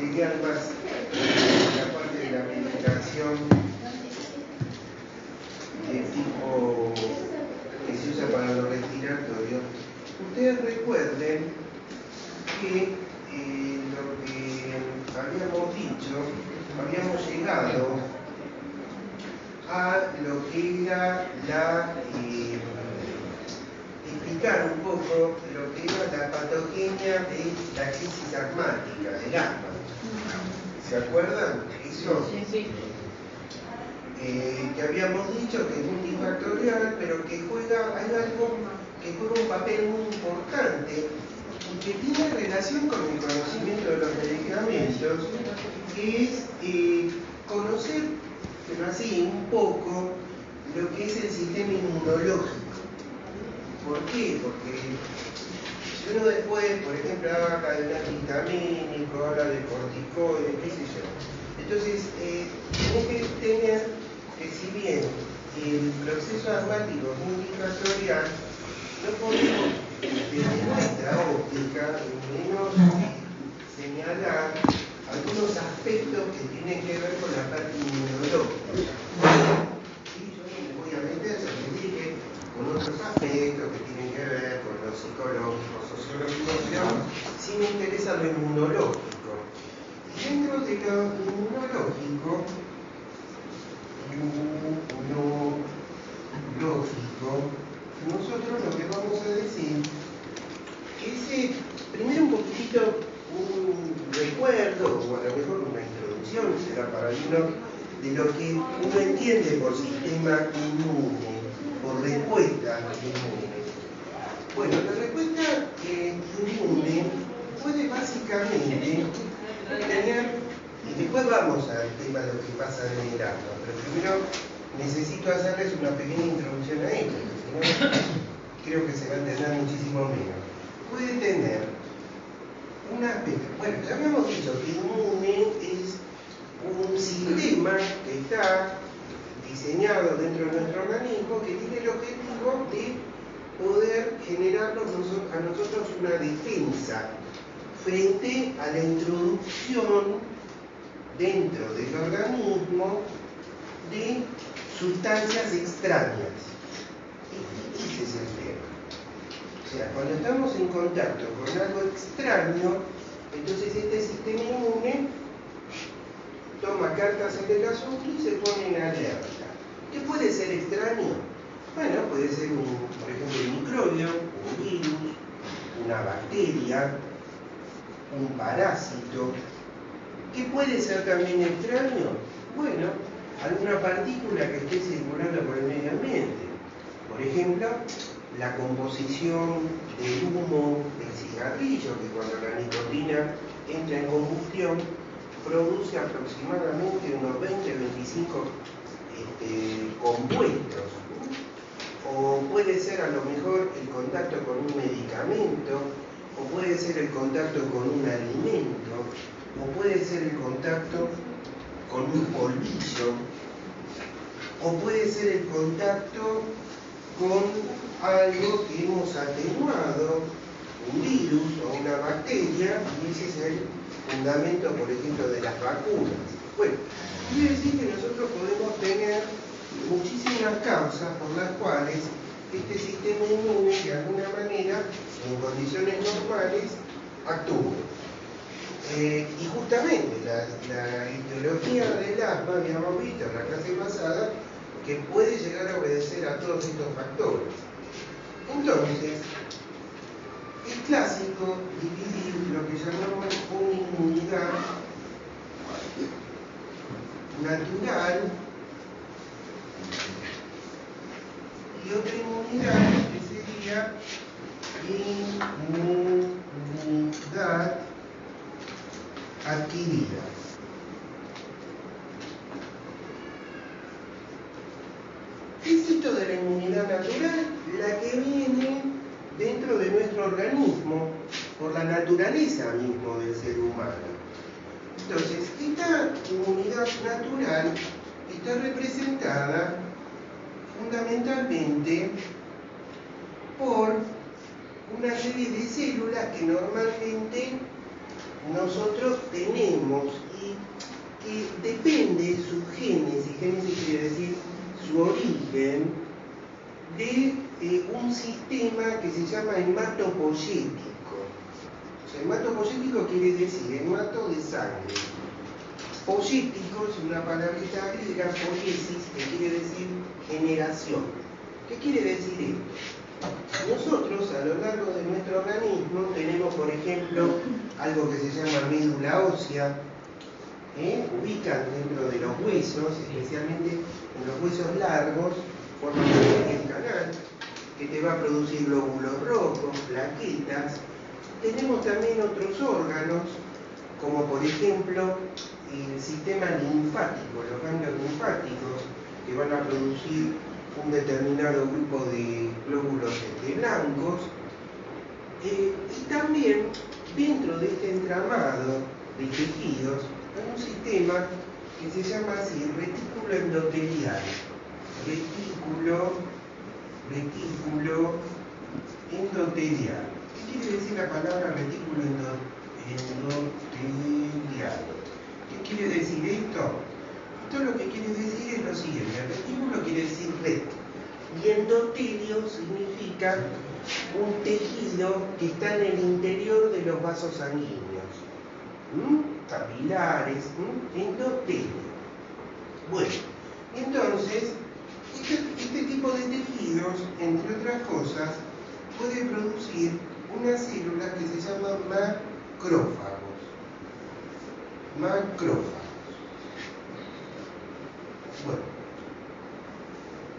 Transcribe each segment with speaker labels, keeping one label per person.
Speaker 1: material más la parte de la medicación de tipo que se usa para lo respiratorio. Ustedes recuerden que lo que habíamos dicho, habíamos llegado a lo que era explicar un poco lo que era la patogenia de la crisis asmática, del asma. ¿Se acuerdan? Eso.
Speaker 2: Sí.
Speaker 1: Que habíamos dicho que es multifactorial, pero que hay algo que juega un papel muy importante y que tiene relación con el conocimiento de los medicamentos, que es conocer, pero así un poco, lo que es el sistema inmunológico. ¿Por qué? Porque si uno después, por ejemplo, habla de un antihistamínico, habla de corticoides, qué sé yo, entonces tenés que tener que si bien el proceso asmático es multifactorial, no podemos desde nuestra óptica menos señalar algunos aspectos que tienen que ver con la parte inmunológica. Y yo no me voy a meter, ya les dije, con otros aspectos que tienen que ver con lo psicológico, sociológico, pero sí me interesa lo inmunológico. Y dentro de lo inmunológico, nosotros lo que vamos a decir es primero un poquitito un recuerdo, o a lo mejor una introducción, será para algunos, de lo que uno entiende por sistema inmune, por respuesta inmune. Bueno, la respuesta inmune puede básicamente tener, y después vamos al tema de lo que pasa en el asma, pero primero necesito hacerles una pequeña introducción a esto, porque si no, creo que se va a entender muchísimo menos. Puede tener un aspecto, bueno, ya habíamos dicho que inmune es un sistema que está diseñado dentro de nuestro organismo que tiene el objetivo de poder generarnos a nosotros una defensa frente a la introducción dentro del organismo de sustancias extrañas. Ese es el tema. O sea, cuando estamos en contacto con algo extraño, entonces este sistema inmune toma cartas en el asunto y se pone en alerta. ¿Qué puede ser extraño? Bueno, puede ser, por ejemplo, un microbio, un virus, una bacteria, un parásito. ¿Qué puede ser también extraño? Bueno, alguna partícula que esté circulando por el medio ambiente. Por ejemplo, la composición del humo del cigarrillo, que cuando la nicotina entra en combustión, produce aproximadamente unos 20-25 compuestos. O puede ser a lo mejor el contacto con un medicamento, o puede ser el contacto con un alimento, o puede ser el contacto con un polvillo, o puede ser el contacto con algo que hemos atenuado, un virus o una bacteria, y ese es el fundamento, por ejemplo, de las vacunas. Bueno, quiere decir que nosotros podemos tener muchísimas causas por las cuales este sistema inmune, de alguna manera, en condiciones normales, actúa. Y justamente la etiología del asma, habíamos visto en la clase pasada, que puede llegar a obedecer a todos estos factores. Entonces, es clásico dividir lo que llamamos una inmunidad natural y otra inmunidad que sería inmunidad adquirida. ¿Qué es esto de la inmunidad natural? La que viene dentro de nuestro organismo por la naturaleza mismo del ser humano. Entonces, esta inmunidad natural está representada fundamentalmente por una serie de células que normalmente nosotros tenemos y que depende su génesis quiere decir su origen, de un sistema que se llama hematopoyético. O sea, hematopoyético quiere decir hemato de sangre. Poyético es una palabrita griega, poiesis, que quiere decir generación. ¿Qué quiere decir esto? Nosotros, a lo largo de nuestro organismo, tenemos, por ejemplo, algo que se llama médula ósea, ubican dentro de los huesos, especialmente en los huesos largos, forma parte del canal, que te va a producir glóbulos rojos, plaquetas. Tenemos también otros órganos, como por ejemplo el sistema linfático, los ganglios linfáticos, que van a producir un determinado grupo de glóbulos blancos. Y también dentro de este entramado de tejidos hay un sistema que se llama así, retículo endotelial. Retículo endotelial. ¿Qué quiere decir la palabra retículo endotelial? ¿Qué quiere decir esto? Esto lo que quiere decir es lo siguiente. El retículo quiere decir red. Y endotelio significa un tejido que está en el interior de los vasos sanguíneos. Capilares, endotelio. Bueno, entonces, este tipo de tejidos, entre otras cosas, puede producir una célula que se llama macrófagos. Macrófagos. Bueno,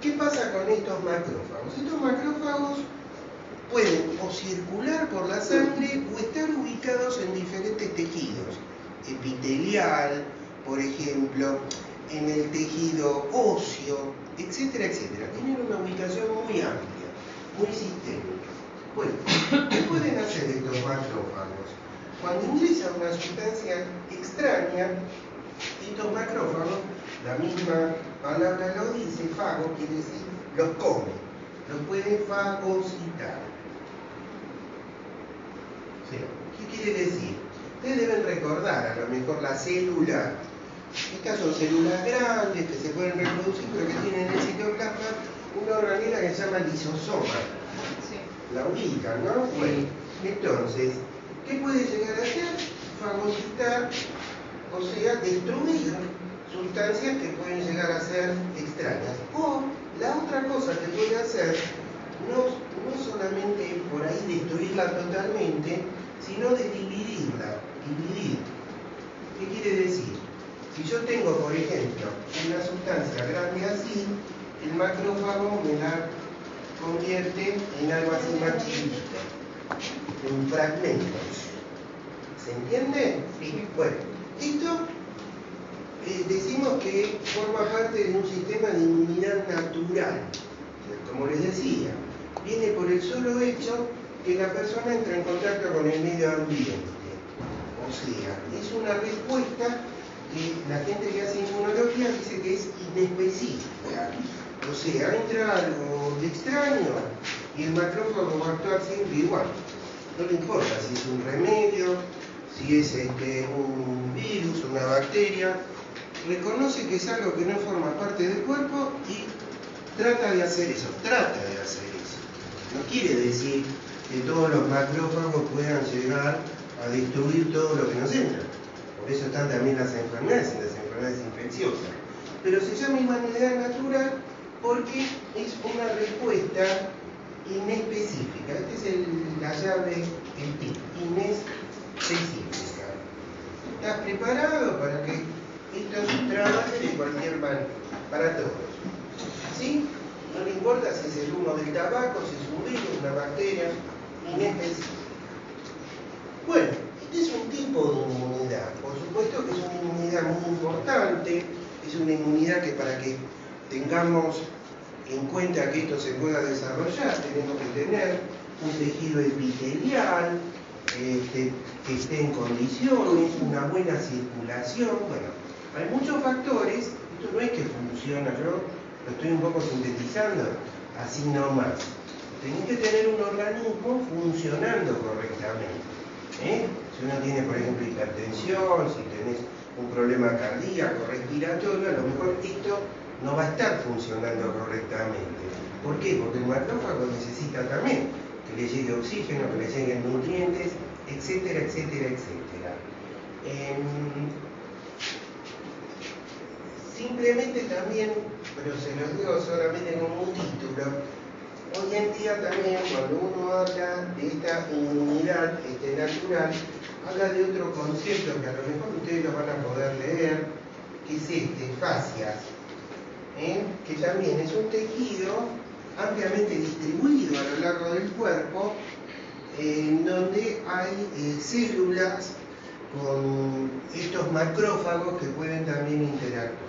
Speaker 1: ¿qué pasa con estos macrófagos? Estos macrófagos pueden o circular por la sangre o estar ubicados en diferentes tejidos. Epitelial, por ejemplo, en el tejido óseo, etcétera, etcétera. Tienen una ubicación muy amplia, muy sistémica. Bueno, ¿qué pueden hacer estos macrófagos? Cuando ingresan una sustancia extraña, estos macrófagos, la misma palabra lo dice, fago quiere decir los come, los puede fagocitar. O sea, ¿qué quiere decir? Ustedes deben recordar a lo mejor la célula. Estas son células grandes que se pueden reproducir, pero que tienen en el citoplasma una organela que se llama lisosoma. Sí. La ubican, ¿no? Sí. Bueno, entonces, ¿qué puede llegar a hacer? Fagocitar, o sea, destruir sustancias que pueden llegar a ser extrañas. O la otra cosa que puede hacer, no solamente por ahí destruirla totalmente, sino de dividirla. Dividir. ¿Qué quiere decir? Si yo tengo, por ejemplo, una sustancia grande así, el macrófago me la convierte en algo así más chiquito, en fragmentos. ¿Se entiende? Sí. Bueno, esto decimos que forma parte de un sistema de inmunidad natural. Como les decía, viene por el solo hecho que la persona entra en contacto con el medio ambiente. O sea, es una respuesta que la gente que hace inmunología dice que es inespecífica. O sea, entra algo extraño y el macrófago va a actuar siempre igual. No le importa si es un remedio, si es un virus, una bacteria. Reconoce que es algo que no forma parte del cuerpo y trata de hacer eso. No quiere decir que todos los macrófagos puedan llegar a destruir todo lo que nos entra. Por eso están también las enfermedades infecciosas. Pero se llama inmunidad natural porque es una respuesta inespecífica. Esta es la llave, el tip, inespecífica. ¿Estás preparado para que esto trabaje de cualquier manera? Para todos. ¿Sí? No le importa si es el humo del tabaco, si es un virus, una bacteria, inespecífica. Bueno, este es un tipo de inmunidad. Por supuesto que es una inmunidad muy importante, es una inmunidad que para que tengamos en cuenta que esto se pueda desarrollar, tenemos que tener un tejido epitelial que esté en condiciones, una buena circulación. Bueno, hay muchos factores, esto no es que funciona, yo lo estoy un poco sintetizando así nomás. Tenés que tener un organismo funcionando correctamente. Si uno tiene, por ejemplo, hipertensión, si tenés un problema cardíaco, respiratorio, a lo mejor esto no va a estar funcionando correctamente. ¿Por qué? Porque el macrófago necesita también que le llegue oxígeno, que le lleguen nutrientes, etcétera, etcétera, etcétera. Simplemente también, pero se los digo solamente como un título, hoy en día también cuando uno habla de esta inmunidad natural, habla de otro concepto que a lo mejor ustedes lo van a poder leer, que es fascias, que también es un tejido ampliamente distribuido a lo largo del cuerpo, en donde hay células con estos macrófagos que pueden también interactuar.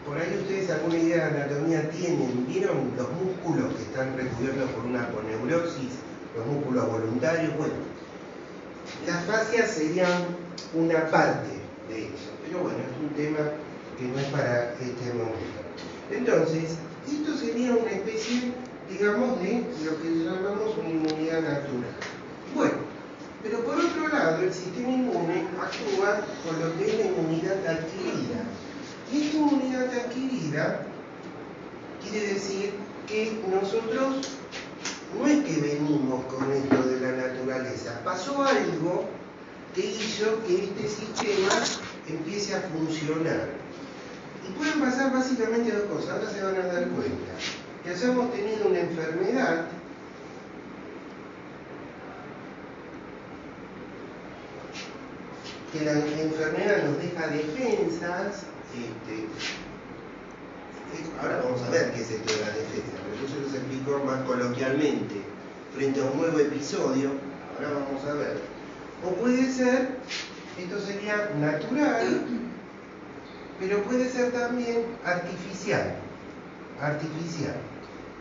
Speaker 1: Por ahí ustedes alguna idea de anatomía tienen. ¿Vieron los músculos que están recubiertos por una aponeurosis? Los músculos voluntarios. Bueno, las fascias serían una parte de eso. Pero bueno, es un tema que no es para este momento. Entonces, esto sería una especie, digamos, de lo que llamamos una inmunidad natural. Bueno, pero por otro lado, el sistema inmune actúa con lo que es la inmunidad adquirida. Y esta inmunidad adquirida quiere decir que nosotros no es que venimos con esto de la naturaleza, pasó algo que hizo que este sistema empiece a funcionar. Y pueden pasar básicamente dos cosas, ahora se van a dar cuenta. Que hayamos tenido una enfermedad, que la enfermedad nos deja defensas, ahora vamos a ver qué es esto de la defensa, pero yo se los explico más coloquialmente, frente a un nuevo episodio, ahora vamos a ver. O puede ser, esto sería natural, pero puede ser también artificial.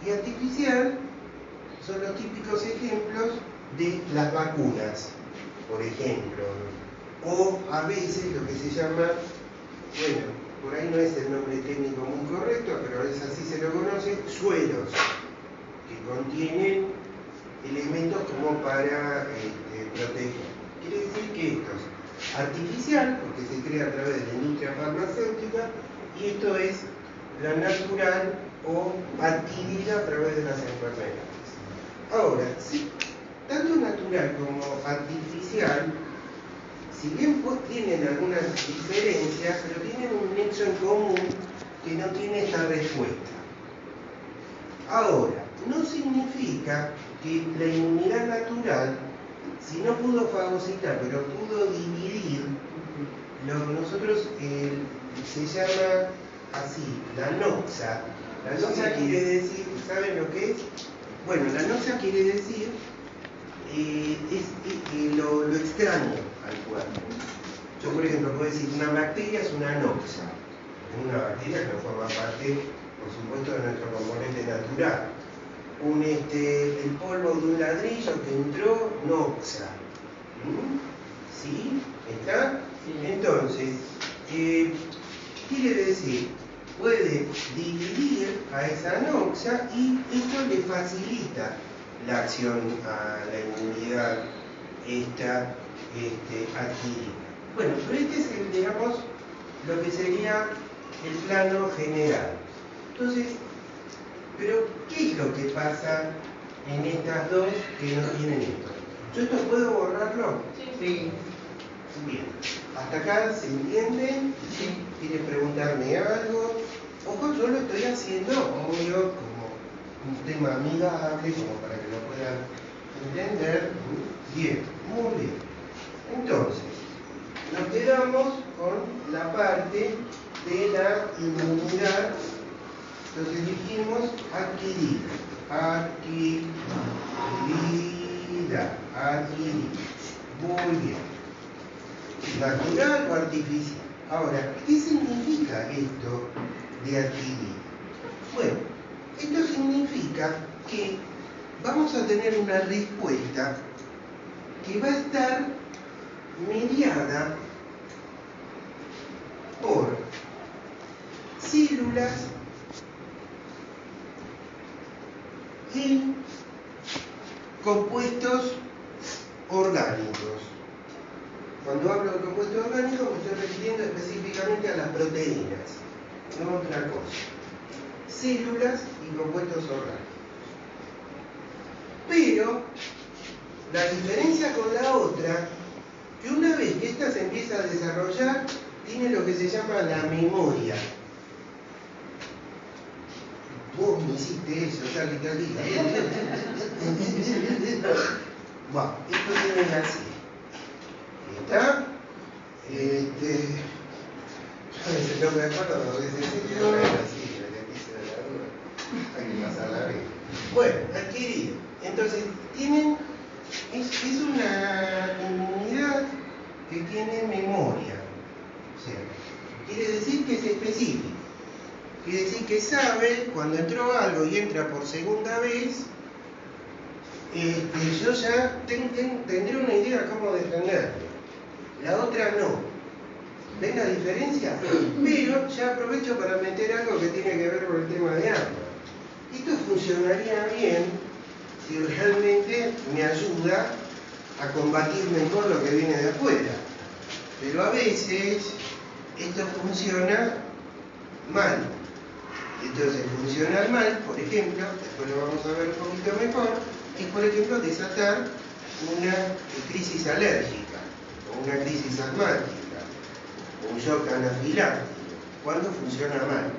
Speaker 1: Y artificial son los típicos ejemplos de las vacunas, por ejemplo. O a veces lo que se llama, bueno, por ahí no es el nombre técnico muy correcto, pero a veces así se lo conoce, sueros, que contienen elementos como para proteger. Quiere decir que esto es artificial, porque se crea a través de la industria farmacéutica, y esto es la natural o adquirida a través de las enfermedades. Ahora, sí, tanto natural como artificial, si bien tienen algunas diferencias, pero tienen un nexo en común que no tiene esta respuesta. Ahora, no significa que la inmunidad natural, si no pudo fagocitar, pero pudo dividir, nosotros se llama así, la noxa. La noxa quiere decir, ¿saben lo que es? Bueno, la noxa quiere decir lo extraño al cuerpo. Yo, por ejemplo, puedo decir una bacteria es una noxa. Es una bacteria que no forma parte, por supuesto, de nuestro componente natural. El polvo de un ladrillo que entró, noxa. ¿Sí? ¿Está? Sí. Entonces, quiere decir, puede dividir a esa noxa y esto le facilita la acción a la inmunidad adquirida. Bueno, pero este es digamos, lo que sería el plano general. Entonces, pero ¿qué es lo que pasa en estas dos que no tienen esto? ¿Yo esto puedo borrarlo?
Speaker 2: Sí.
Speaker 1: Bien. ¿Hasta acá se entiende?
Speaker 2: Sí.
Speaker 1: ¿Quiere preguntarme algo? Ojo, yo lo estoy haciendo, obvio, como un tema amigable, como para que lo puedan entender. Bien, muy bien. Entonces, nos quedamos con la parte de la inmunidad. Entonces dijimos adquirida. Muy bien. ¿Natural o artificial? Ahora, ¿qué significa esto de adquirir? Bueno, esto significa que vamos a tener una respuesta que va a estar mediada por células y compuestos orgánicos. Cuando hablo de compuestos orgánicos me estoy refiriendo específicamente a las proteínas, no otra cosa. Células y compuestos orgánicos. Pero la diferencia con la otra, que una vez que ésta se empieza a desarrollar, tiene lo que se llama la memoria. Vos me hiciste eso, Charlie. Bueno, esto tiene así. ¿Está? A veces no me acuerdo, a veces sí, no es así, hay que pasar la regla. Bueno, adquirido. Entonces, es una unidad que tiene memoria. O sea, quiere decir que es específico. Quiere decir que sabe, cuando entró algo y entra por segunda vez, yo ya tendré una idea de cómo defenderlo. La otra no. ¿Ven la diferencia? Pero ya aprovecho para meter algo que tiene que ver con el tema de agua. Esto funcionaría bien si realmente me ayuda a combatir mejor lo que viene de afuera. Pero a veces esto funciona mal. Entonces, funcionar mal, por ejemplo, después lo vamos a ver un poquito mejor, es por ejemplo desatar una crisis alérgica, o una crisis asmática, o un shock anafiláctico, cuando funciona mal.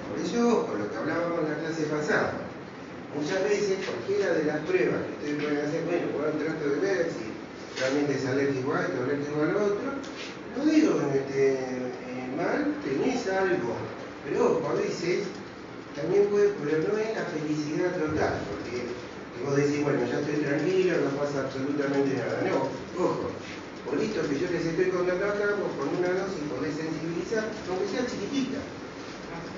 Speaker 1: Por eso, ojo, lo que hablábamos en la clase pasada, muchas veces cualquiera de las pruebas que ustedes pueden hacer, bueno, trato de ver si realmente es alérgico a esto, alérgico al otro, no digo que mal, tenés algo, pero ojo, a veces también puede, pero no es la felicidad total, porque vos decís, bueno, ya estoy tranquilo, no pasa absolutamente nada. No, ojo, por esto que yo les estoy contando acá, vos con una dosis podés sensibilizar, aunque sea chiquitita.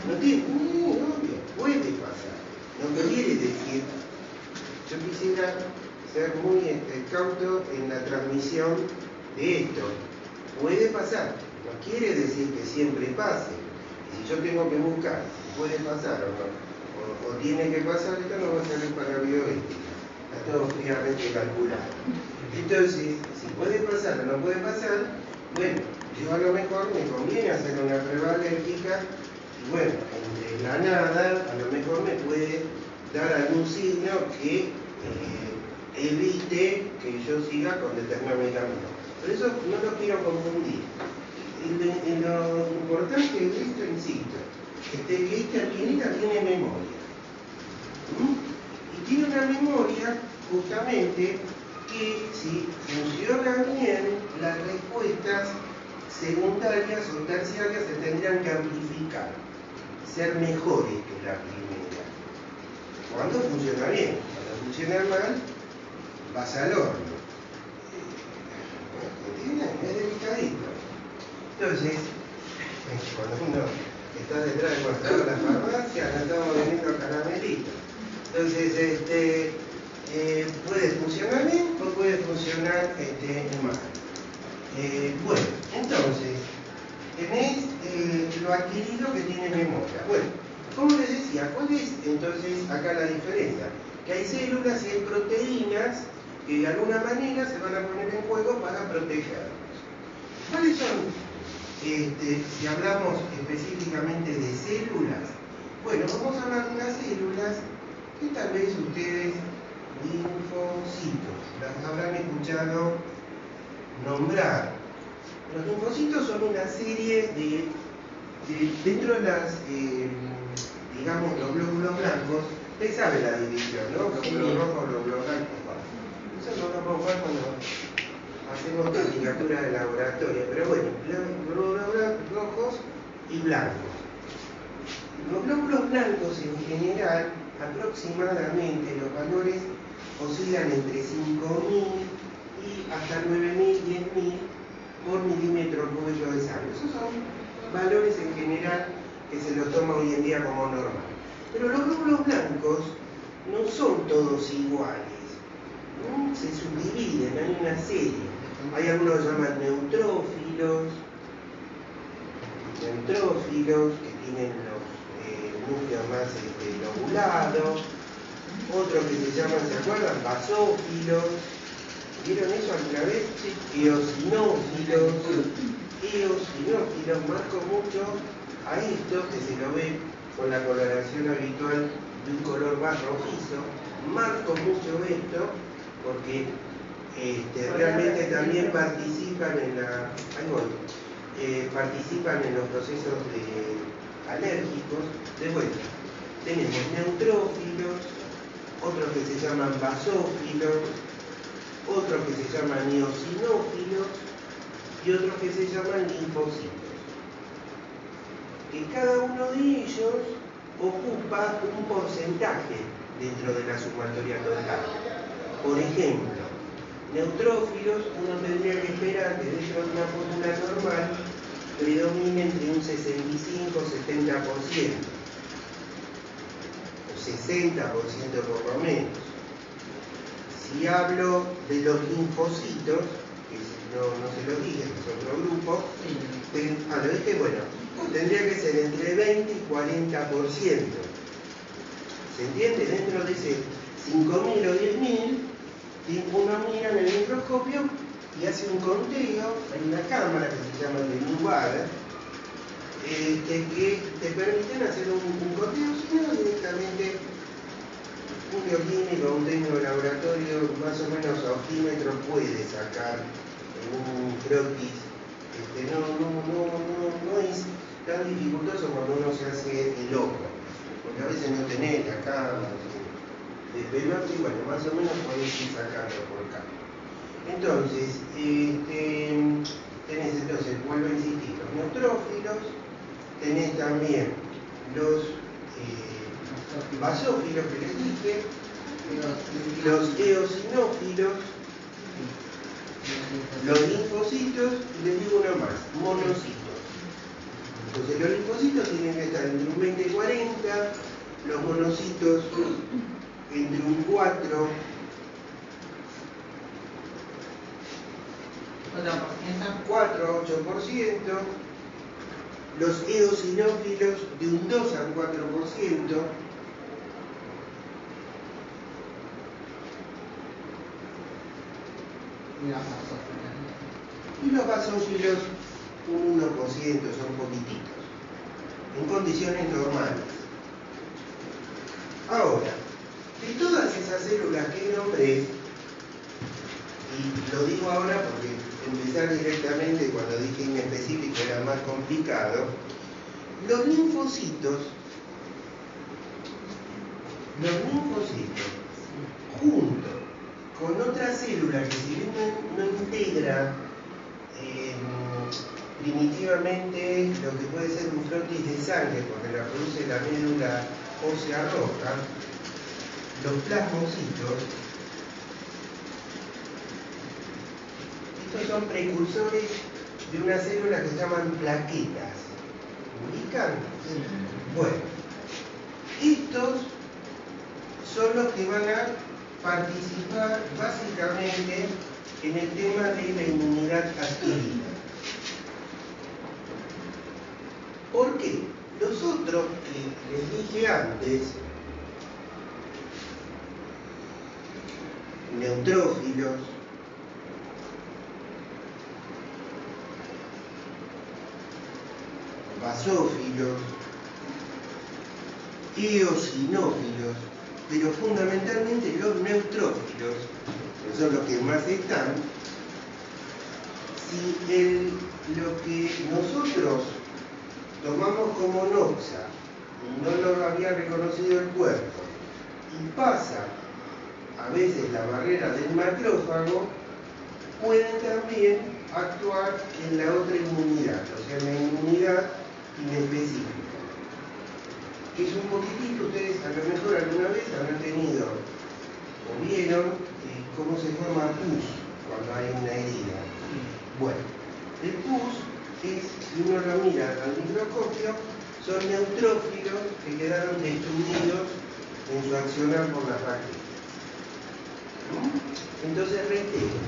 Speaker 1: No tiene, obvio, puede pasar. No quiere decir, yo quisiera ser muy cauto en la transmisión de esto. Puede pasar, no quiere decir que siempre pase. Y si yo tengo que buscar si puede pasar o no, o tiene que pasar, esto no va a salir para bioética. Está todo fríamente calculado. Entonces, si puede pasar o no puede pasar, bueno, yo a lo mejor me conviene hacer una prueba alérgica y bueno, entre la nada, a lo mejor me puede dar algún signo que evite que yo siga con determinado medicamento. Por eso no lo quiero confundir. Lo importante de esto, insisto, es que esta alquilita tiene memoria. Y tiene una memoria justamente que si funciona bien, las respuestas secundarias o terciarias se tendrían que amplificar, ser mejores que la primera. Cuando funciona bien, cuando funciona mal, vas al horno. Es delicadito. Entonces, cuando uno está detrás de mostrador de la farmacia, no estamos vendiendo caramelitos. Entonces, puede funcionar bien o puede funcionar mal. Bueno, entonces, tenés lo adquirido que tiene memoria. Bueno, como les decía, ¿cuál es entonces acá la diferencia? Que hay células y hay proteínas que de alguna manera se van a poner en juego para protegernos. ¿Cuáles son? Si hablamos específicamente de células, bueno, vamos a hablar de unas células que tal vez ustedes, linfocitos, las habrán escuchado nombrar. Los linfocitos son una serie de dentro de las, digamos, los glóbulos blancos, ustedes saben la división, ¿no? Glóbulos rojos, glóbulos blancos. Eso no lo vamos a ver cuando hacemos caricatura de laboratorio, pero bueno, glóbulos rojos y blancos. Los glóbulos blancos en general, aproximadamente los valores oscilan entre 5.000 y hasta 9.000, 10.000 por milímetro cúbico de sangre. Esos son valores en general que se los toma hoy en día como normal. Pero los glóbulos blancos no son todos iguales, ¿no? Se subdividen, hay una serie. Hay algunos que se llaman neutrófilos que tienen los núcleos más lobulados, otros que se llaman, ¿se acuerdan? Basófilos, ¿Vieron eso alguna vez? Sí. Eosinófilos, marco mucho a esto, que se lo ve con la coloración habitual de un color más rojizo. Marco mucho esto porque realmente también participan en participan en los procesos alérgicos. De vuelta, tenemos neutrófilos, otros que se llaman basófilos, otros que se llaman eosinófilos y otros que se llaman linfocitos. Que cada uno de ellos ocupa un porcentaje dentro de la sumatoria total. Por ejemplo, neutrófilos, uno tendría que esperar que dentro de una fórmula normal predomine entre un 65-70%, o 60% por lo menos. Si hablo de los linfocitos, que no se lo dije, es otro grupo, lo dije, bueno, tendría que ser entre 20 y 40%. ¿Se entiende? Dentro de ese 5.000 o 10.000, uno mira en el microscopio y hace un conteo, hay una cámara que se llama de Newwater, que te permiten hacer un conteo, si no directamente un bioquímico, un técnico de laboratorio, más o menos a ojímetro puede sacar un croquis. No es tan dificultoso cuando uno se hace el loco, porque a veces no tenés la cámara de pelote y bueno, más o menos podés ir sacando por acá. Entonces, tenés entonces, vuelvo a insistir, los neutrófilos, tenés también los basófilos que les dije, los eosinófilos, los linfocitos y les digo uno más, monocitos. Entonces los linfocitos tienen que estar entre un 20 y 40, los monocitos entre un 4, a 8%, los eosinófilos de un 2 al 4%, y los basófilos un 1%, son poquititos, en condiciones normales. Ahora, de todas esas células que nombré, y lo digo ahora porque empezar directamente cuando dije inespecífico era más complicado, los linfocitos, junto con otras células que si bien no integran primitivamente lo que puede ser un frotis de sangre porque la produce la médula ósea roja, los plasmocitos, estos son precursores de unas células que se llaman plaquetas. ¿Ubican? Bueno, estos son los que van a participar básicamente en el tema de la inmunidad adquirida. ¿Por qué? Los otros que les dije antes, neutrófilos, basófilos, eosinófilos, pero fundamentalmente los neutrófilos, que son los que más están, si lo que nosotros tomamos como noxa y no lo había reconocido el cuerpo y pasa a veces la barrera del macrófago, pueden también actuar en la otra inmunidad, o sea, en la inmunidad inespecífica. Que es un poquitito, ustedes a lo mejor alguna vez habrán tenido o vieron cómo se forma pus cuando hay una herida. Bueno, el pus es, si uno lo mira al microscopio, son neutrófilos que quedaron destruidos en su accionar por las bacterias. Entonces, reitero,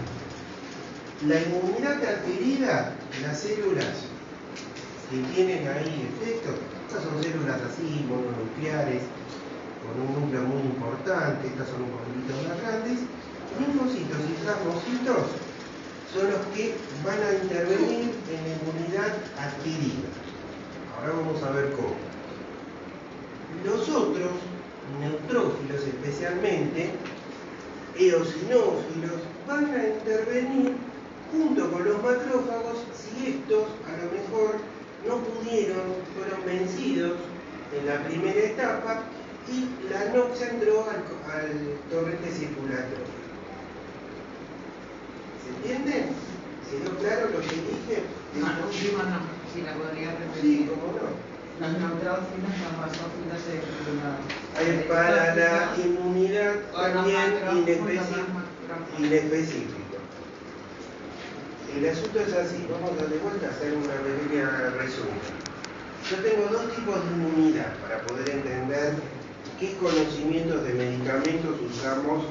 Speaker 1: la inmunidad adquirida, las células que tienen ahí efectos, estas son células así, mononucleares, con un núcleo muy importante, estas son un poquito más grandes, linfocitos y plasmocitos son los que van a intervenir en la inmunidad adquirida. Ahora vamos a ver cómo. Los otros, neutrófilos especialmente, eosinófilos, van a intervenir junto con los macrófagos si estos a lo mejor no pudieron, fueron vencidos en la primera etapa y la anoxia entró al torrente circulatorio. ¿Se entiende? ¿Quedó claro lo que dije?
Speaker 2: No, la última no, si la podría repetir.
Speaker 1: Sí, cómo no.
Speaker 2: Los neutrófilos, los basófilos
Speaker 1: Para la inmunidad también inespecífico. El asunto es así, vamos a dar de vuelta a hacer una pequeña resumen. Yo tengo dos tipos de inmunidad para poder entender qué conocimientos de medicamentos usamos,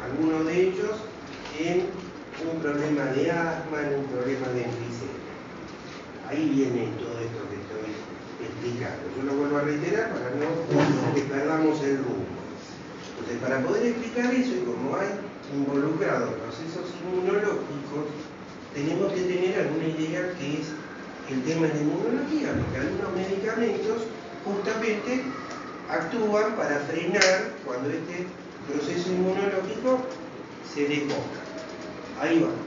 Speaker 1: algunos de ellos, en un problema de asma, en un problema de enfisema. Ahí viene todo esto que estoy explicando. Yo lo vuelvo a reiterar para no que perdamos el rumbo. Entonces, para poder explicar eso, y como hay involucrados procesos inmunológicos, tenemos que tener alguna idea que es el tema de la inmunología, porque algunos medicamentos justamente actúan para frenar cuando este proceso inmunológico se desboca. Ahí vamos.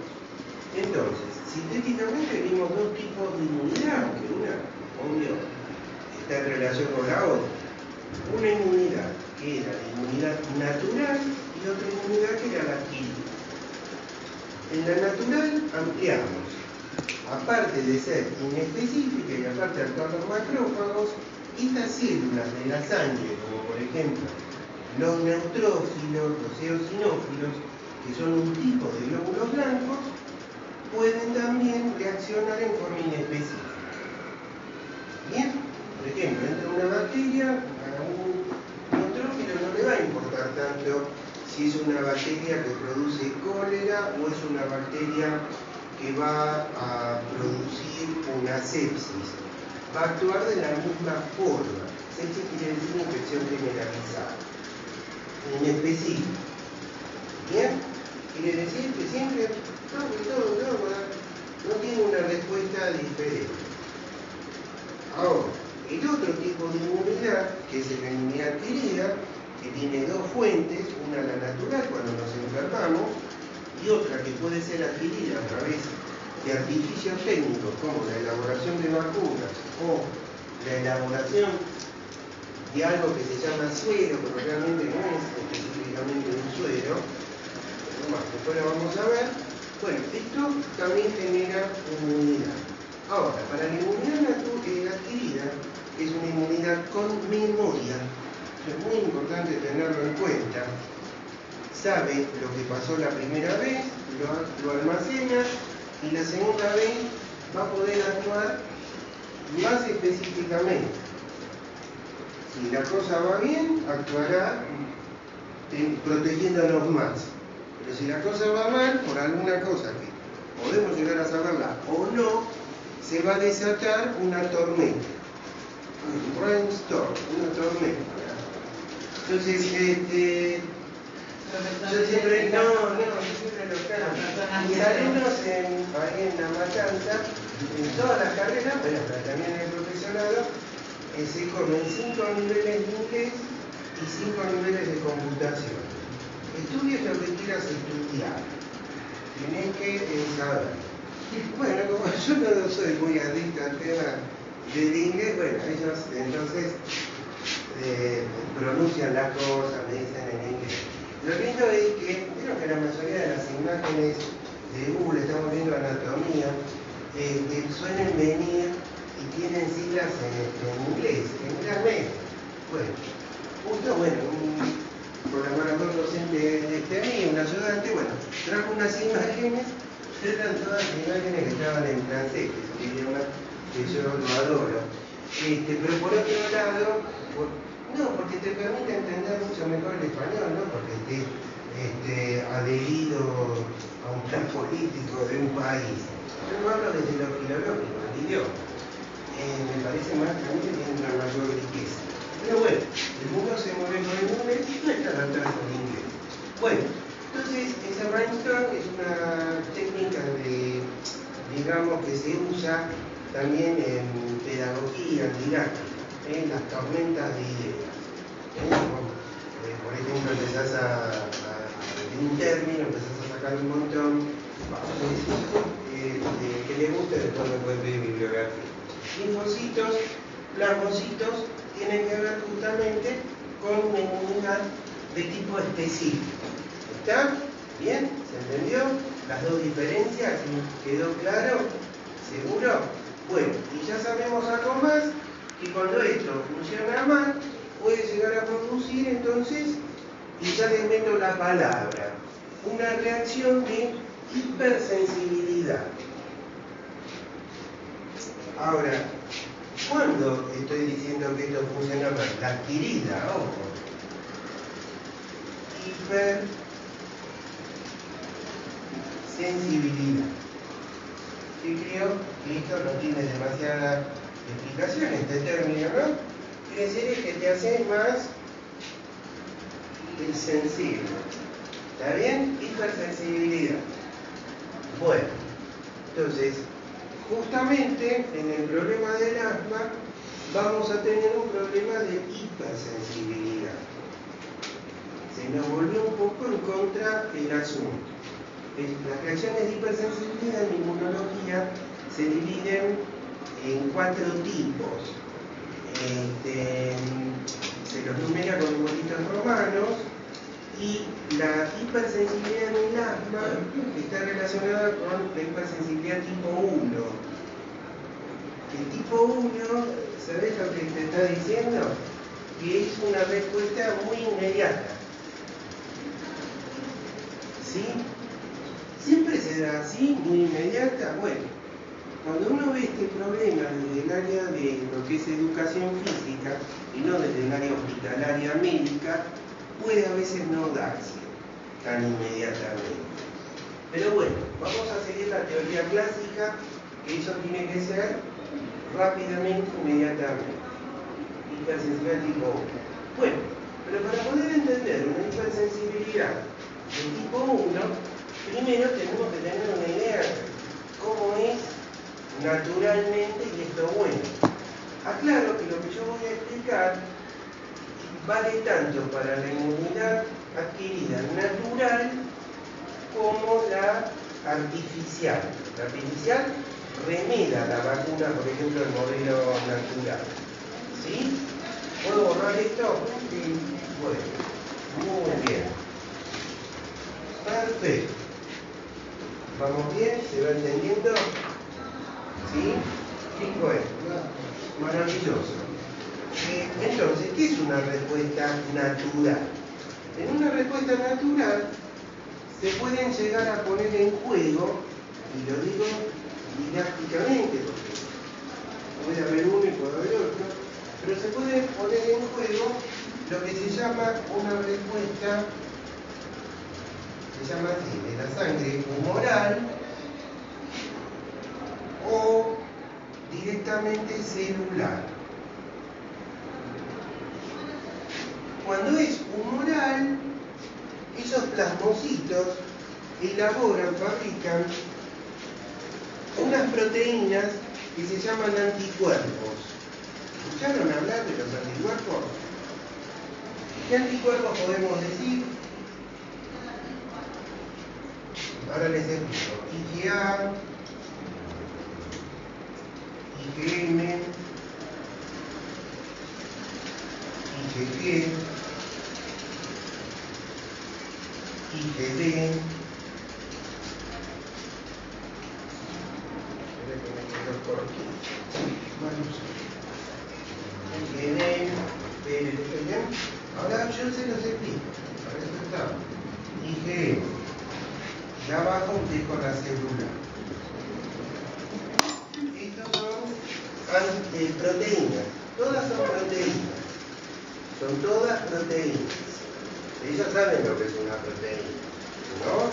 Speaker 1: Entonces, sintéticamente vimos dos tipos de inmunidad, aunque una, obvio, está en relación con la otra. Una inmunidad que era la inmunidad natural y otra inmunidad que era la adquirida. En la natural ampliamos, aparte de ser inespecífica y aparte de actuar los macrófagos, estas células de la sangre, como por ejemplo los neutrófilos, los eosinófilos, que son un tipo de glóbulos blancos, pueden también reaccionar en forma inespecífica. Bien, por ejemplo, entra una bacteria, a un neutrófilo no le va a importar tanto si es una bacteria que produce cólera o es una bacteria que va a producir una sepsis. Va a actuar de la misma forma. Sepsis quiere decir infección generalizada, inespecífica. ¿Bien? Quiere decir que siempre no tiene una respuesta diferente. Ahora, el otro tipo de inmunidad, que es la inmunidad adquirida, que tiene dos fuentes, una la natural cuando nos enfermamos y otra que puede ser adquirida a través de artificios técnicos como la elaboración de vacunas o la elaboración de algo que se llama suero, pero realmente no es específicamente un suero, pero más, después lo vamos a ver. Bueno, esto también genera inmunidad. Ahora, para la inmunidad adquirida es una inmunidad con memoria. Es muy importante tenerlo en cuenta. Sabe lo que pasó la primera vez, lo almacena y la segunda vez va a poder actuar más específicamente. Si la cosa va bien, actuará protegiéndonos más. Pero si la cosa va mal, por alguna cosa que podemos llegar a saberla o no, se va a desatar una tormenta. Un rainstorm, una tormenta. Entonces, yo siempre lo canto. Mis alumnos ahí en La Matanza, en todas las carreras, bueno, pero también en el profesorado, se comen 5 niveles de inglés y 5 niveles de computación. Estudies lo que quieras estudiar. Tienes que saber. Bueno, como yo no soy muy adicto al tema del inglés, bueno, ellos entonces pronuncian las cosas, me dicen en inglés. Lo lindo es que, creo que la mayoría de las imágenes de Google, estamos viendo anatomía, suelen venir y tienen siglas en inglés, generalmente. Bueno, justo, un programador docente de mí, un ayudante, bueno, trajo unas imágenes, eran todas imágenes que estaban en francés, que es un idioma que yo lo adoro. Pero por otro lado, porque te permite entender mucho mejor el español, no porque esté adherido a un plan político de un país. Yo no hablo desde lo filológico, el idioma. Me parece más que a mí que tiene una mayor riqueza. Pero bueno, el mundo se mueve con el inglés y no está adaptado con el inglés. Bueno, entonces ese rainstorm es digamos, que se usa también en pedagogía, en didáctica, en las tormentas de ideas. Por ejemplo, empezás de un término, empezás a sacar un montón, que le guste, después me puede pedir bibliografía. Linfocitos, plasmocitos, tienen que ver justamente con una inmunidad de tipo específico. ¿Está? ¿Bien? ¿Se entendió? Las dos diferencias, ¿quedó claro? ¿Seguro? Bueno, y ya sabemos algo más, que cuando esto funciona mal, puede llegar a producir entonces, y ya les meto la palabra, una reacción de hipersensibilidad. Ahora, ¿cuándo estoy diciendo que esto funciona mal? La adquirida, ojo. Hipersensibilidad. Que creo que esto no tiene demasiada explicación, este término, ¿no? Quiere decir que te hace más el sensible. ¿Está bien? Hipersensibilidad. Bueno, entonces, justamente en el problema del asma vamos a tener un problema de hipersensibilidad. Se nos volvió un poco en contra el asunto. Las reacciones de hipersensibilidad en inmunología se dividen en 4 tipos. Se los numera con numeritos romanos, y la hipersensibilidad en el asma está relacionada con la hipersensibilidad tipo 1. El tipo 1, ¿sabes lo que te está diciendo? Que es una respuesta muy inmediata. ¿Sí? ¿Siempre se da así, muy inmediata? Bueno, cuando uno ve este problema desde el área de lo que es educación física y no desde el área hospitalaria médica, puede a veces no darse tan inmediatamente. Pero bueno, vamos a seguir la teoría clásica, que eso tiene que ser rápidamente, inmediatamente. Hipersensibilidad tipo 1. Bueno, pero para poder entender una hipersensibilidad de tipo 1, primero tenemos que tener una idea de cómo es naturalmente, y esto bueno. Aclaro que lo que yo voy a explicar vale tanto para la inmunidad adquirida natural como la artificial. La artificial remeda la vacuna, por ejemplo, el modelo natural. ¿Sí? ¿Puedo borrar esto? Sí. Bueno, muy bien. Perfecto. ¿Vamos bien? ¿Se va entendiendo? ¿Sí? Bueno, maravilloso. Entonces, ¿qué es una respuesta natural? En una respuesta natural se pueden llegar a poner en juego, y lo digo didácticamente, porque puede haber uno y puede haber otro, pero se puede poner en juego lo que se llama una respuesta, se llama así, de la sangre humoral o directamente celular. Cuando es humoral, esos plasmocitos elaboran, fabrican unas proteínas que se llaman anticuerpos. ¿Escucharon hablar de los anticuerpos? ¿Qué anticuerpos podemos decir? Ahora les explico. IgA, IgM, IgG, IgD, ahora yo se los explico, para eso estamos. IgM, y abajo dejo la célula. Estos son proteínas, todas son proteínas, son todas proteínas. Ellos saben lo que es una proteína, ¿no?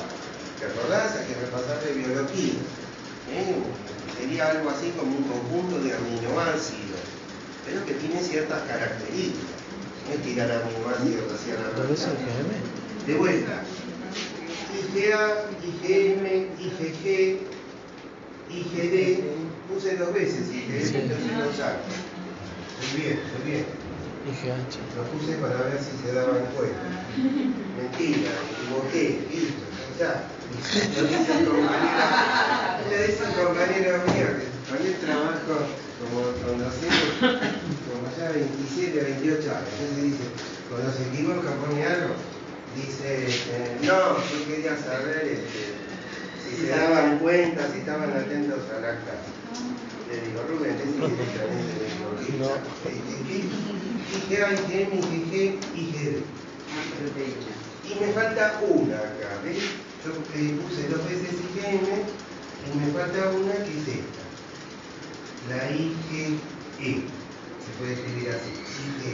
Speaker 1: ¿Te acordás? Hay que repasar de biología. Sería algo así como un conjunto de aminoácidos, pero que tiene ciertas características. No es tirar aminoácidos hacia la rueda. De vuelta. IgA, IgM, IgG, IGD, puse 2 veces IGD, entonces no saco. Muy bien, muy bien.
Speaker 3: IGH.
Speaker 1: Lo puse para ver si se daban cuenta. Mentira, me equivoqué, listo, ya. Lo dicen compañeros míos, que también trabajo como docente, como ya 27, 28 años. Entonces dice, cuando se equivoca pone algo, dice, no, yo quería saber si se daban cuenta, si estaban atentos a la clase. Le digo, Rubén, es directamente me equivoqué.
Speaker 3: No.
Speaker 1: IgA, IgM, IgG, IgD. Y me falta una acá, ¿ves? Yo puse 2 veces IgM y me falta una que es esta. La IgE. Se puede escribir así, IgE.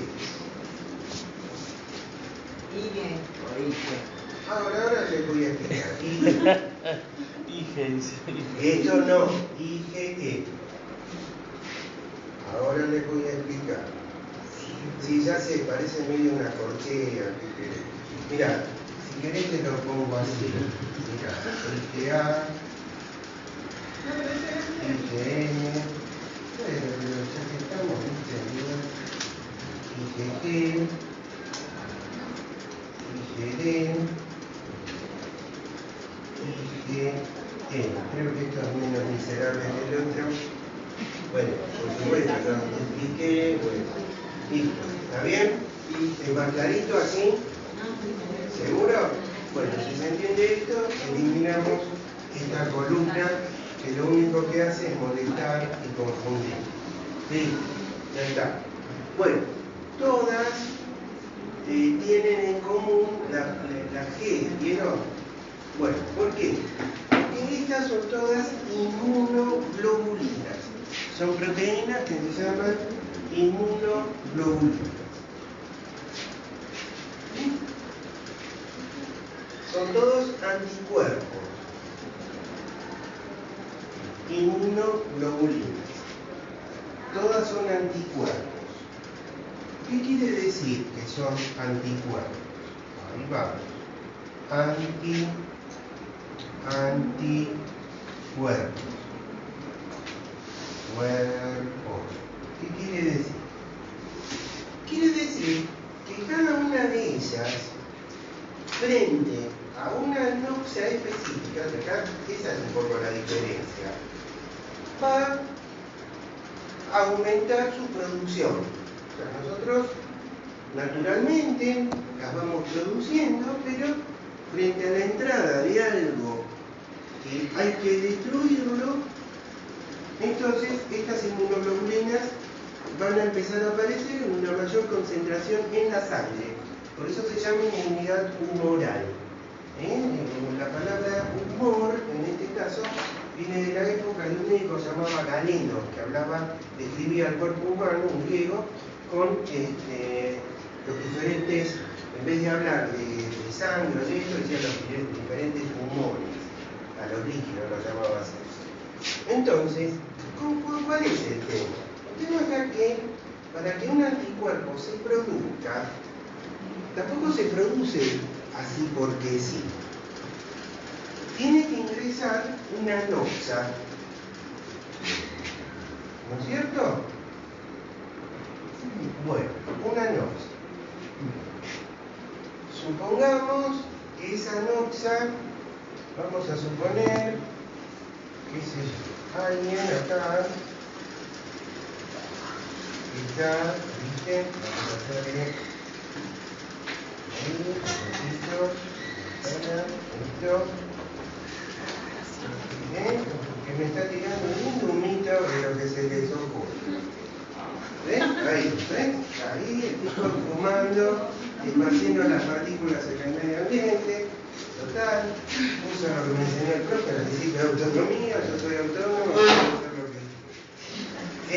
Speaker 1: Ahora les voy a explicar. Esto no, IgE. Ahora les voy a explicar. Sí, ya sé, parece medio una corchea. Mirá, si querés te lo pongo así. Mirá, IgA, IgM, bueno, pero ya que estamos, IgG, IgD, IgE. Creo que esto es menos miserable que el otro. Bueno, por supuesto, no expliqué, bueno, listo, ¿está bien? ¿Es más clarito así? ¿Seguro? Bueno, si se entiende esto, eliminamos esta columna que lo único que hace es molestar y confundir. Sí, ya está. Bueno, todas tienen en común la G, ¿vieron? Bueno, ¿por qué? Porque estas son todas inmunoglobulinas. Son proteínas que se llaman inmunoglobulinas. ¿Sí? Son todos anticuerpos. Inmunoglobulinas. Todas son anticuerpos. ¿Qué quiere decir que son anticuerpos? Ahí vamos. Anticuerpos. Cuerpos. ¿Qué quiere decir? Quiere decir que cada una de ellas, frente a una noxa específica, acá esa es un poco la diferencia, va a aumentar su producción. O sea, nosotros naturalmente las vamos produciendo, pero frente a la entrada de algo que hay que destruirlo, entonces estas inmunoglobulinas van a empezar a aparecer en una mayor concentración en la sangre. Por eso se llama inmunidad humoral. La palabra humor, en este caso, viene de la época de un médico llamado Galeno, que describía el cuerpo humano, un griego, con los diferentes, en vez de hablar de sangre o de esto, decía los diferentes humores, a los líquidos los llamaba así. Entonces, ¿cuál es el tema? El tema está que para que un anticuerpo se produzca, tampoco se produce así porque sí. Tiene que ingresar una noxa, ¿no es cierto? Bueno, una noxa. Supongamos que esa noxa, vamos a suponer, qué sé yo, alguien acá está, ¿viste? Vamos a hacerle ahí, esto, que me está tirando un mito de lo que se les ocurre. ¿Ven? Ahí, ¿ven? Ahí el tipo fumando, esparciendo las partículas en el medio ambiente, total, puso lo que me enseñó el profe, la principio de autonomía, yo soy autónomo, voy a hacer lo que...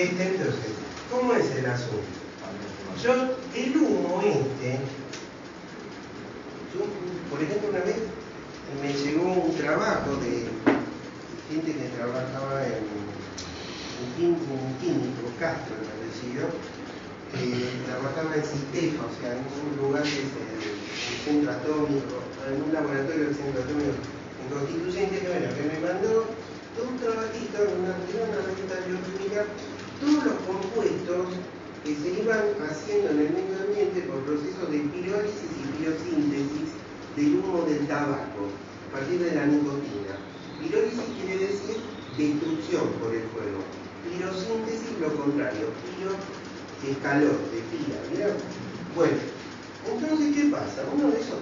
Speaker 1: Entonces, ¿cómo es el asunto? El humo por ejemplo, una vez me llegó un trabajo de gente que trabajaba en químico, Castro, el apellido, trabajaba en CITEFA, o sea, en un lugar que es el centro atómico, en un laboratorio del centro atómico en Constituyente, que me mandó todo un trabajito, no del tabaco, a partir de la nicotina. Pirólisis quiere decir destrucción por el fuego. Pirosíntesis, lo contrario. Piro es calor, de pira, ¿vieron? Bueno, entonces, ¿qué pasa? Una de esas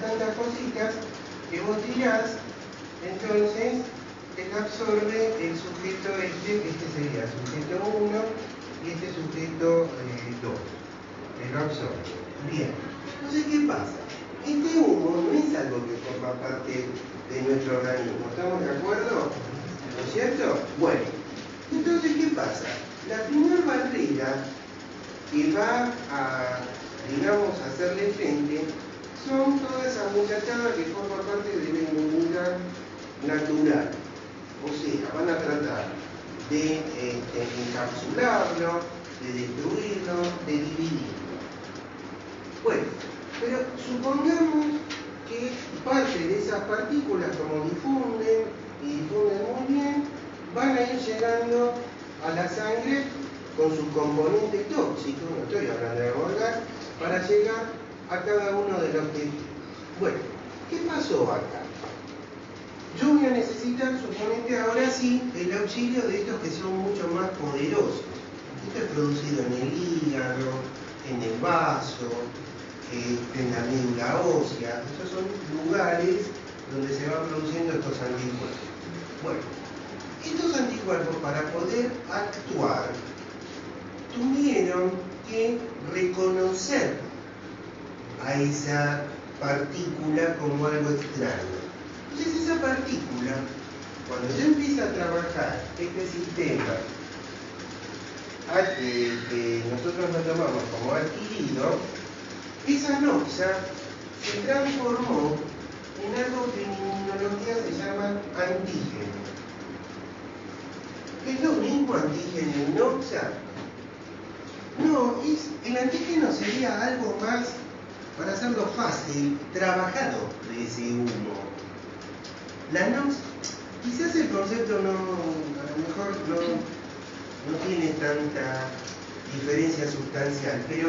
Speaker 1: tantas cositas que vos tirás, entonces te absorbe el sujeto este sería sujeto 1 y este sujeto 2. Te lo absorbe. Bien. Entonces, ¿qué pasa? Este humo no es algo que forma parte de nuestro organismo. ¿Estamos de acuerdo? ¿No es cierto? Bueno. Entonces, ¿qué pasa? La primera barrera que va a, digamos, hacerle frente son todas esas muchachadas que forman parte de la inmunidad natural. O sea, van a tratar de encapsularlo, de destruirlo, de dividirlo. Bueno, pero supongamos que parte de esas partículas, como difunden, y difunden muy bien, van a ir llegando a la sangre con sus componentes tóxicos, no estoy hablando de volgar, para llegar a cada uno de los tejidos. Bueno, ¿qué pasó acá? Yo voy a necesitar, suponete ahora sí, el auxilio de estos que son mucho más poderosos. Esto es producido en el hígado, en el vaso, en la médula ósea. Estos son lugares donde se van produciendo estos anticuerpos. Bueno, estos anticuerpos, para poder actuar, tuvieron que reconocer a esa partícula como algo extraño. Entonces esa partícula, cuando ya empieza a trabajar este sistema que nosotros lo tomamos como adquirido, esa noxa se transformó en algo que en inmunología se llama antígeno. ¿Es lo mismo antígeno y noxa? No, el antígeno sería algo más, para hacerlo fácil, trabajado de ese humo. La nox, quizás el concepto a lo mejor no tiene tanta diferencia sustancial, pero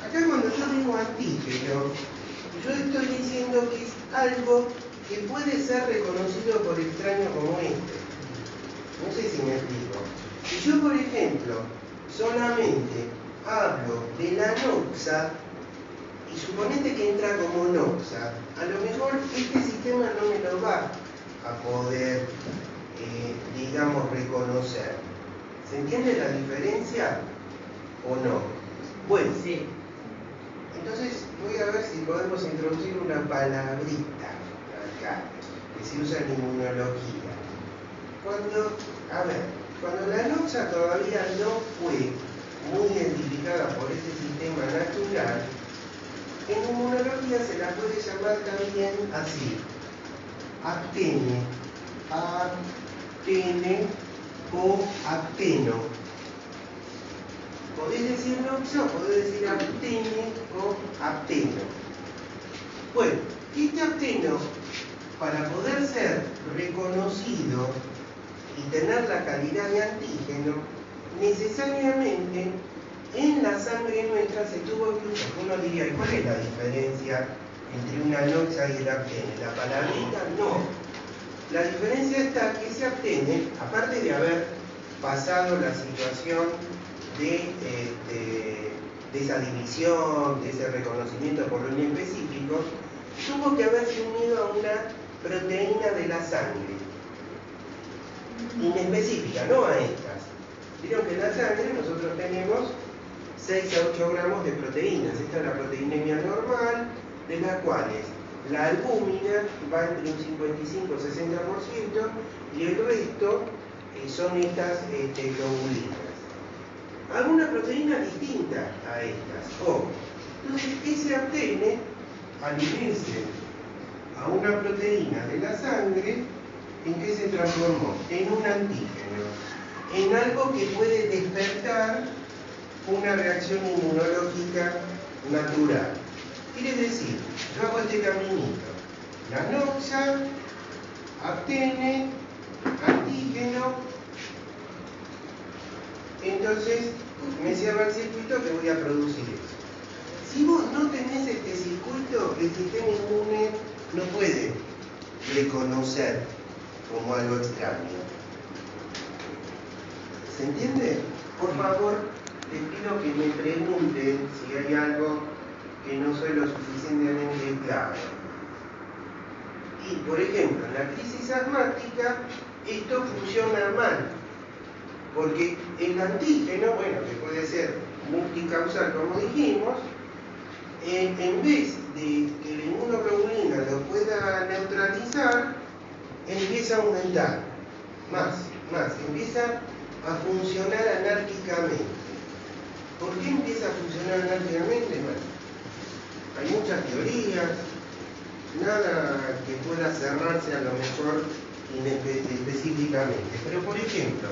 Speaker 1: acá cuando yo digo antígeno, yo estoy diciendo que es algo que puede ser reconocido por extraños como este. No sé si me explico. Si yo, por ejemplo, solamente hablo de la noxa, y suponete que entra como noxa, a lo mejor este sistema no me lo va a poder, digamos, reconocer. ¿Se entiende la diferencia o no? Bueno,
Speaker 2: Sí.
Speaker 1: Entonces voy a ver si podemos introducir una palabrita acá, que se usa en inmunología. Cuando la noxa todavía no fue muy identificada por ese sistema natural, en inmunología se la puede llamar también así: actene, o acteno. Podés decir noxa o podés decir actene o acteno. Bueno, este acteno, para poder ser reconocido y tener la calidad de antígeno, necesariamente en la sangre nuestra se tuvo que usar. Uno diría, ¿cuál es la diferencia entre una noxa y el actene? ¿La palabrita? No. La diferencia está que ese actene, aparte de haber pasado la situación de esa división, de ese reconocimiento por lo inespecífico, tuvo que haberse unido a una proteína de la sangre inespecífica, no a estas. Vieron que en la sangre nosotros tenemos 6 a 8 gramos de proteínas. Esta es la proteinemia normal, de las cuales la albúmina va entre un 55 y 60%, y el resto son estas globulinas. Alguna proteína distinta a estas. Entonces, ese actene, al unirse a una proteína de la sangre, ¿en qué se transformó? En un antígeno, en algo que puede despertar una reacción inmunológica natural. Quiere decir, yo hago este caminito: la noxa, actene, antígeno. Entonces me cierra el circuito que voy a producir eso. Si vos no tenés este circuito, el sistema inmune no puede reconocer como algo extraño. ¿Se entiende? Por favor, les pido que me pregunten si hay algo que no soy lo suficientemente claro. Y, por ejemplo, en la crisis asmática, esto funciona mal. Porque el antígeno, bueno, que puede ser multicausal, como dijimos, en vez de que la inmunoglobulina lo pueda neutralizar, empieza a aumentar más, empieza a funcionar anárquicamente. ¿Por qué empieza a funcionar anárquicamente? Bueno, hay muchas teorías, nada que pueda cerrarse a lo mejor específicamente. Pero, por ejemplo,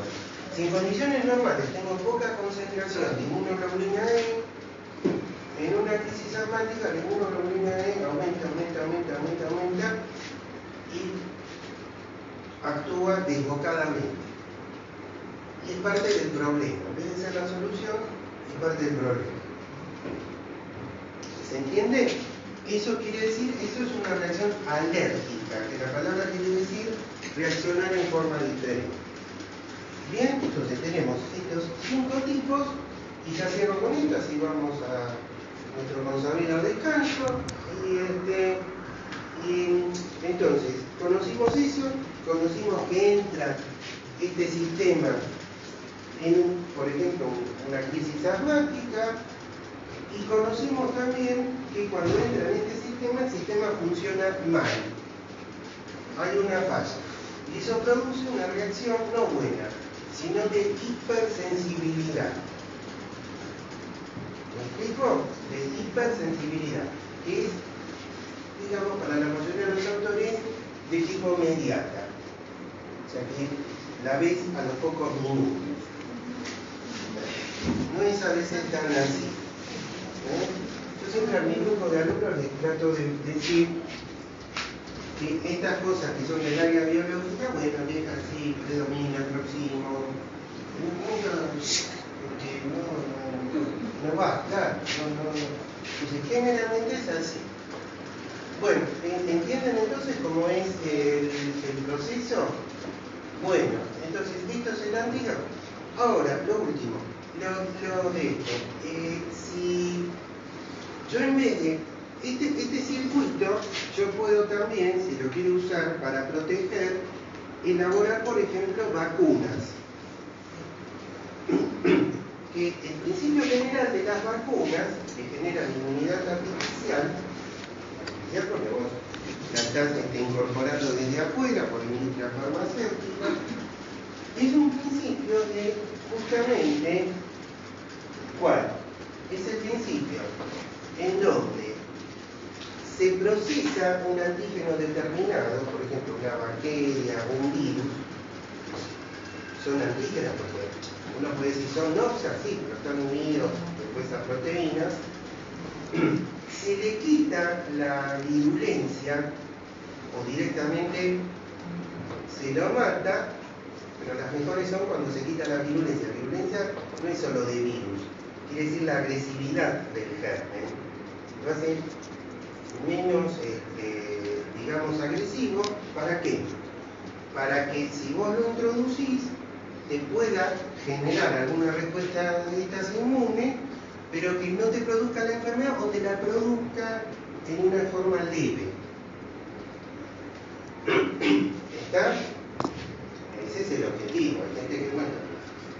Speaker 1: si en condiciones normales tengo poca concentración de inmunoglobulina E, en una crisis asmática la inmunoglobulina E aumenta y actúa desbocadamente. Y es parte del problema. En vez de ser la solución, es parte del problema. ¿Se entiende? Eso quiere decir, eso es una reacción alérgica, que la palabra quiere decir reaccionar en forma diferente. Bien, entonces tenemos estos 5 tipos y ya cierro con esto, así vamos a nuestro consabido descanso. Y entonces, conocimos eso, conocimos que entra este sistema en, por ejemplo, una crisis asmática, y conocimos también que cuando entra en este sistema, el sistema funciona mal. Hay una falla. Y eso produce una reacción no buena, sino de hipersensibilidad. ¿Me explico? De hipersensibilidad, que es, digamos, para la mayoría de los autores, de tipo mediata. O sea que la ves a los pocos minutos. No es a veces tan así. Yo siempre a mi grupo de alumnos les trato de decir que estas cosas que son del área biológica, bueno, deja así, predomina, próximo, no va, claro, Entonces, generalmente es así. Bueno, ¿entienden entonces cómo es el proceso? Bueno, entonces, listo es el antígeno. Ahora, lo último, lo de esto. Si yo en vez de este circuito, yo puedo también, si lo quiero usar para proteger, elaborar, por ejemplo, vacunas. Que el principio general de las vacunas, que generan inmunidad artificial, porque vos la estás incorporando desde afuera por la industria farmacéutica, es un principio de justamente, ¿cuál? Es el principio en donde se procesa un antígeno determinado, por ejemplo, una bacteria, un virus, son antígenos porque uno puede decir son noxas, sí, pero están unidos después a proteínas. Se le quita la virulencia o directamente se lo mata, pero las mejores son cuando se quita la virulencia. La virulencia no es solo de virus, quiere decir la agresividad del germen. Lo hace menos, digamos, agresivo. ¿Para qué? Para que si vos lo introducís, te pueda generar alguna respuesta de estas inmune, pero que no te produzca la enfermedad o te la produzca en una forma leve. ¿Está? Ese es el objetivo. Hay gente que, bueno,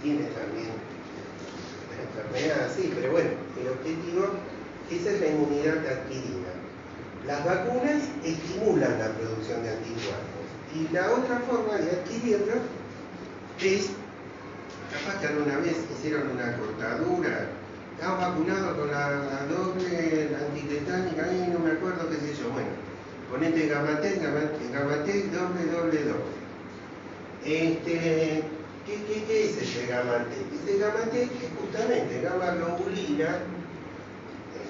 Speaker 1: tiene también la enfermedad así, pero bueno, el objetivo, esa es la inmunidad adquirida. Las vacunas estimulan la producción de anticuerpos. Y la otra forma de adquirirlo es, capaz que alguna vez hicieron una cortadura, han vacunado con la doble, la antitetánica, ahí no me acuerdo qué sé yo, bueno, ponete Gamatec, doble. ¿Qué es ese Gamatec? Ese Gamatec es justamente gamma globulina,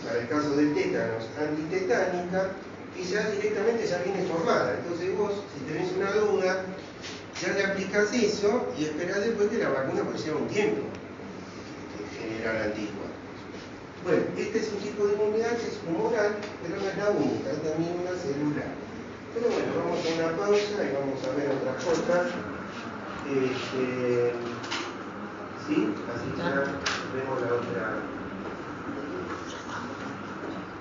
Speaker 1: para el caso del tétanos, antitetánica, que ya directamente ya viene formada. Entonces vos, si tenés una duda, ya le aplicás eso y esperás después que la vacuna, pues lleva un tiempo generar anticuerpos. Bueno, este es un tipo de inmunidad que es humoral, pero no es la única, es también una celular. Pero bueno, vamos a una pausa y vamos a ver otras cosas. ¿Sí? Así ya vemos la otra.